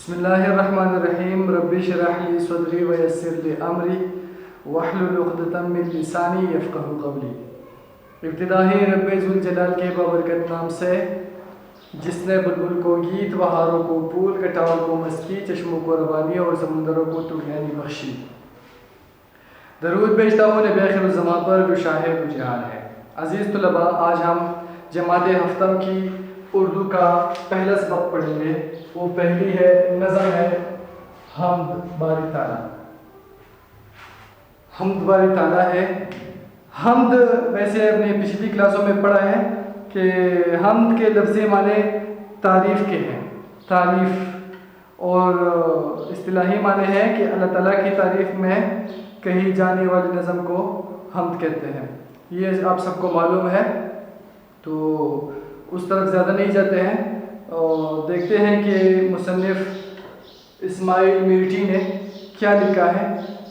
بسم اللہ الرحمن الرحیم رب اشرح لی صدری ویسر لی امری واحلل عقدۃ من لسانی یفقہوا قولی۔ ابتدا ہی رب ذوالجلال کے بابرکت نام سے جس نے بلبل کو گیت، بہاروں کو پھول، کٹاؤ کو مسکی، چشموں کو روانی اور سمندروں کو طغیانی بخشی۔ درود بھیجتا ہوں نبی آخر الزمان پر جو شاہ دو جہان ہے۔ عزیز طلباء، آج ہم جماعت ہفتم کی اردو کا پہلا سبق پڑھیں گے۔ وہ پہلی ہے، نظم ہے حمد باری تعالیٰ۔ حمد باری تعالیٰ ہے۔ حمد ویسے اپنے پچھلی کلاسوں میں پڑھا ہے کہ حمد کے لفظی معنی تعریف کے ہیں، تعریف، اور اصطلاحی معنی ہے کہ اللہ تعالیٰ کی تعریف میں کہی جانے والی نظم کو حمد کہتے ہیں۔ یہ آپ سب کو معلوم ہے، تو اس طرف زیادہ نہیں جاتے ہیں اور دیکھتے ہیں کہ مصنف اسماعیل میرٹھی نے کیا لکھا ہے،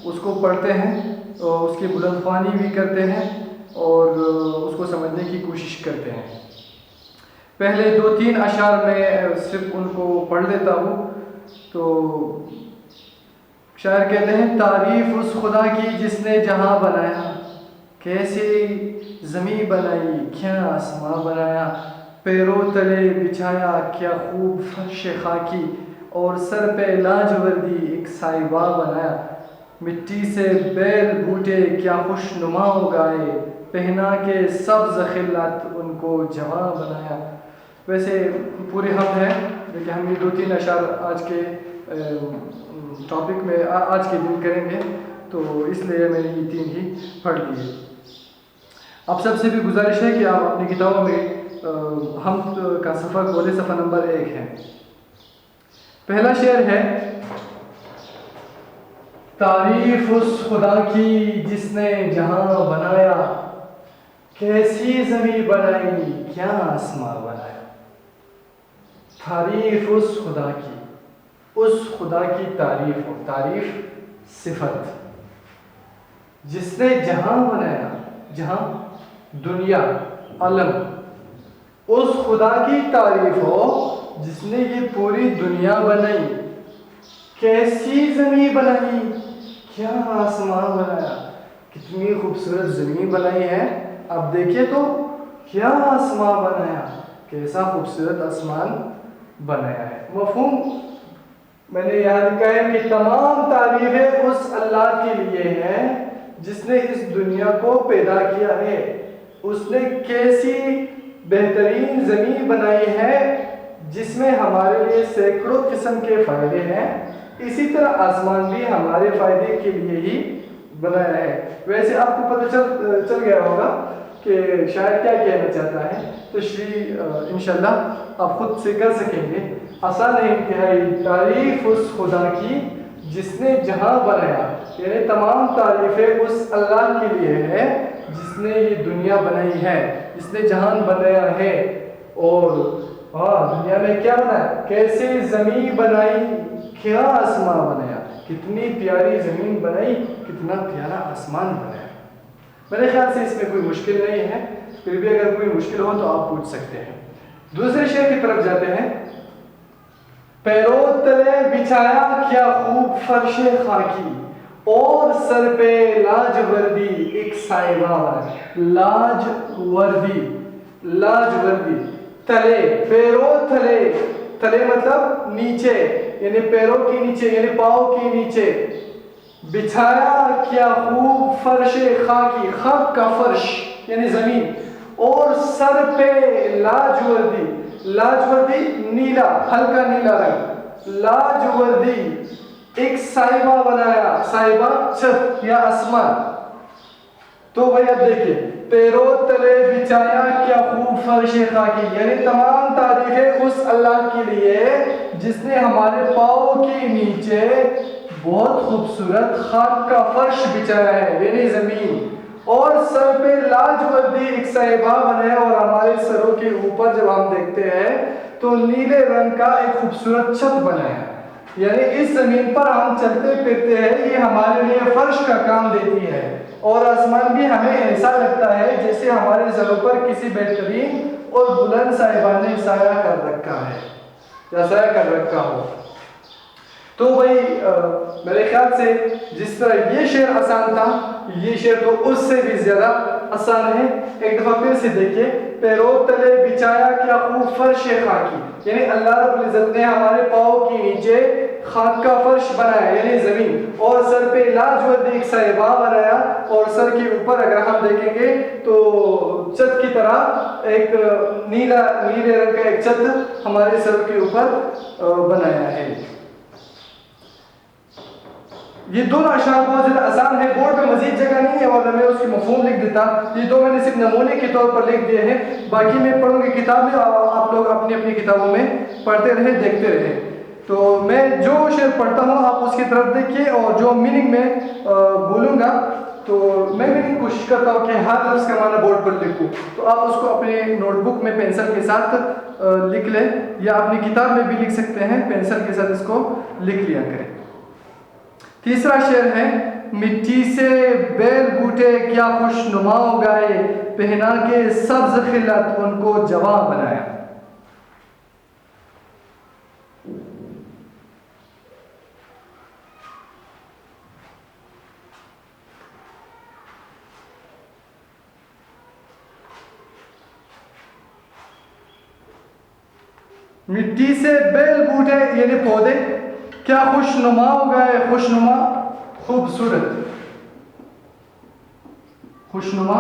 اس کو پڑھتے ہیں اور اس کی بلند خوانی بھی کرتے ہیں اور اس کو سمجھنے کی کوشش کرتے ہیں۔ پہلے 2-3 اشعار میں صرف ان کو پڑھ لیتا ہوں۔ تو شاعر کہتے ہیں، تعریف اس خدا کی جس نے جہاں بنایا، کیسی زمیں بنائی کیا آسماں بنایا، پیروں تلے بچھایا کیا خوب فرش خاکی، اور سر پہ لاجوردی ایک سائبہ بنایا، مٹی سے بیل بوٹے کیا خوش نما اگائے، پہنا کے سبز خلعت ان کو جواں بنایا۔ ویسے پورے حمد ہے، لیکن ہم یہ 2-3 اشعار آج کے ٹاپک میں آج کے دن کریں گے، تو اس لیے میں نے یہ 3 ہی پڑھ لیے۔ آپ سب سے بھی گزارش ہے کہ آپ اپنی کتابوں میں حمد کا صفحہ کھولیں، صفحہ نمبر 1 ہے۔ پہلا شعر ہے، تعریف اس خدا کی جس نے جہاں بنایا، کیسی زمیں بنائی کیا آسماں بنایا۔ تعریف اس خدا کی، اس خدا کی تعریف ہو، تعریف صفت، جس نے جہاں بنایا، جہاں دنیا، عالم، اس خدا کی تعریف ہو جس نے یہ پوری دنیا بنائی، کیسی زمیں بنائی کیا آسمان بنایا۔ کتنی خوبصورت زمین بنائی ہے، اب دیکھیں تو کیا آسمان بنایا، کیسا خوبصورت آسمان بنایا ہے۔ مفہوم میں نے یہاں لکھا ہے کہ تمام تعریفیں اس اللہ کے لیے ہیں جس نے اس دنیا کو پیدا کیا ہے۔ اس نے کیسی بہترین زمین بنائی ہے جس میں ہمارے لیے سینکڑوں قسم کے فائدے ہیں، اسی طرح آسمان بھی ہمارے فائدے کے لیے ہی بنایا ہے۔ ویسے آپ کو پتہ چل گیا ہوگا کہ شاعر کیا کہنا چاہتا ہے، تشریح انشاءاللہ آپ خود سے کر سکیں گے۔ آسان ہے انتہائی، تعریف اس خدا کی جس نے جہاں بنایا، یعنی تمام تعریفیں اس اللہ کے لیے ہے جس نے یہ دنیا بنائی ہے، جس نے جہان بنایا ہے، اور دنیا میں کیا بنایا، کیسے زمین بنائی کیا آسمان بنایا، کتنی پیاری زمین بنائی، کتنا پیارا آسمان بنایا۔ میرے خیال سے اس میں کوئی مشکل نہیں ہے، پھر بھی اگر کوئی مشکل ہو تو آپ پوچھ سکتے ہیں۔ دوسرے شعر کی طرف جاتے ہیں، پیروں تلے بچھایا کیا خوب فرش خاکی، اور سر پہ لاجوردی ایک سائبہ بنایا۔ لاجوردی، تلے، پیروں تلے، تلے مطلب نیچے، یعنی پیروں کے نیچے، یعنی پاؤں کے نیچے، بچھایا کیا خوب فرش خاکی، خاک کا فرش یعنی زمین، اور سر پہ لاجوردی، لاجوردی نیلا، ہلکا نیلا رنگ، لاجوردی ایک سائبہ بنایا، سائبہ چھت یا آسمان۔ تو بھائی اب دیکھیے، پیروں تلے بچھایا کیا خوب فرش خاکی، یعنی تمام تعریفیں اس اللہ کے لیے جس نے ہمارے پاؤں کے نیچے بہت خوبصورت خاک کا فرش بچھایا ہے، یعنی زمین، اور سر پہ لاجوردی ایک صحیفہ بنایا، اور ہمارے سروں کے اوپر جب ہم دیکھتے ہیں تو نیلے رنگ کا ایک خوبصورت چھت بنایا، یعنی اس زمین پر ہم چلتے پھرتے ہیں، یہ ہمارے لیے فرش کا کام دیتی ہے، اور آسمان بھی ہمیں ایسا لگتا ہے جیسے ہمارے سروں پر کسی بہترین اور بلند صاحبہ نے سایہ کر رکھا ہے یا سایہ کر رکھا ہو۔ تو بھائی میرے خیال سے جس طرح یہ شعر آسان تھا، یہ شعر تو اس سے بھی زیادہ آسان ہے. ایک دفعہ پھر سے دیکھیے. پیرو تلے بچایا کیا خوب فرش خاکی، یعنی اللہ رب العزت نے ہمارے پاؤں کے نیچے خاک کا فرش بنایا یعنی زمین، اور سر پہ لاجورد ایک صحبا بنایا، اور سر کے اوپر اگر ہم دیکھیں گے تو چھت کی طرح ایک نیلے رنگ کا ایک چھت ہمارے سر کے اوپر بنایا ہے. یہ دونوں اشعار بہت زیادہ آسان ہے. بورڈ پہ مزید جگہ نہیں ہے اور میں اس کی مفہوم لکھ دیتا. یہ دو میں نے صرف نمونے کے طور پر لکھ دیے ہیں، باقی میں پڑھوں گی کتاب میں، آپ لوگ اپنی اپنی کتابوں میں پڑھتے رہیں، دیکھتے رہیں. تو میں جو شعر پڑھتا ہوں آپ اس کی طرف دیکھیے، اور جو میننگ میں بولوں گا تو میں بھی کوشش کرتا ہوں کہ ہر لفظ کا معنی بورڈ پر لکھوں. تو آپ اس کو اپنے نوٹ بک میں پینسل کے ساتھ لکھ لیں، یا اپنی کتاب میں بھی لکھ سکتے ہیں، پینسل کے ساتھ اس کو لکھ لیا کریں. تیسرا شعر ہے: مٹی سے بیل بوٹے کیا خوش نما اگائے، پہنا کے سبز خلعت ان کو جواں بنایا. مٹی سے بیل بوٹے یعنی پودے کیا خوش نما اگائے، خوش نما خوبصورت، خوش نما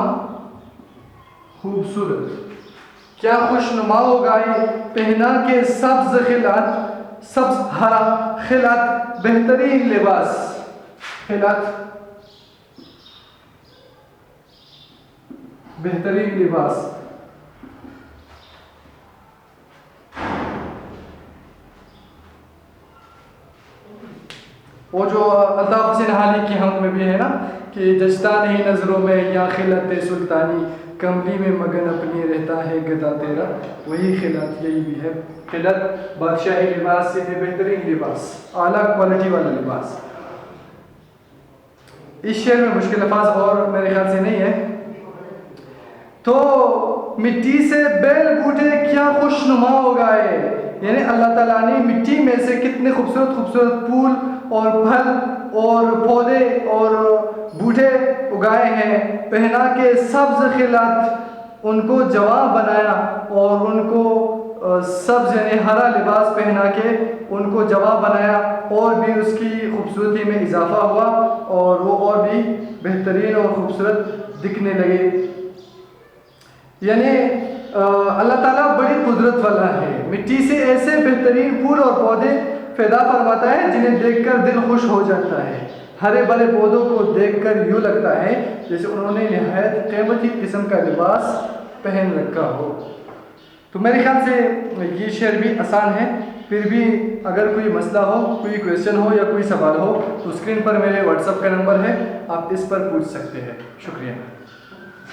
خوبصورت، کیا خوش نما اگائی، پہنا کے سبز خلعت، سبز ہرا، خلعت بہترین لباس، خلعت بہترین لباس. وہ جو الطاف حسین حالی کی ہم میں بھی ہے نا کہ جچتا نہیں نظروں میں یا خلعت سلطانی، کملی میں مگن اپنی رہتا ہے گدا تیرا، وہی خلعت، یہی بھی ہے خلعت. بادشاہی لباس سے بہترین لباس، اعلیٰ کوالٹی والا لباس. اس شعر میں مشکل الفاظ اور میرے خیال سے نہیں ہے. تو مٹی سے بیل بوٹے کیا خوش نما اگائے، یعنی اللہ تعالیٰ نے مٹی میں سے کتنے خوبصورت خوبصورت پھول اور پھل اور پودے اور بوٹے اگائے ہیں، پہنا کے سبز خلعت ان کو جواں بنایا، اور ان کو سبز یعنی ہرا لباس پہنا کے ان کو جواں بنایا، اور بھی اس کی خوبصورتی میں اضافہ ہوا اور وہ اور بھی بہترین اور خوبصورت دکھنے لگے. یعنی اللہ تعالیٰ بڑی قدرت والا ہے، مٹی سے ایسے بہترین پھول اور پودے پیدا فرماتا ہے جنہیں دیکھ کر دل خوش ہو جاتا ہے. ہرے بھرے پودوں کو دیکھ کر یوں لگتا ہے جیسے انہوں نے نہایت قیمتی قسم کا لباس پہن رکھا ہو. تو میرے خیال سے یہ شعر بھی آسان ہے. پھر بھی اگر کوئی مسئلہ ہو، کوئی کویشچن ہو یا کوئی سوال ہو تو اسکرین پر میرے واٹس ایپ کا نمبر ہے، آپ اس پر پوچھ سکتے ہیں. شکریہ.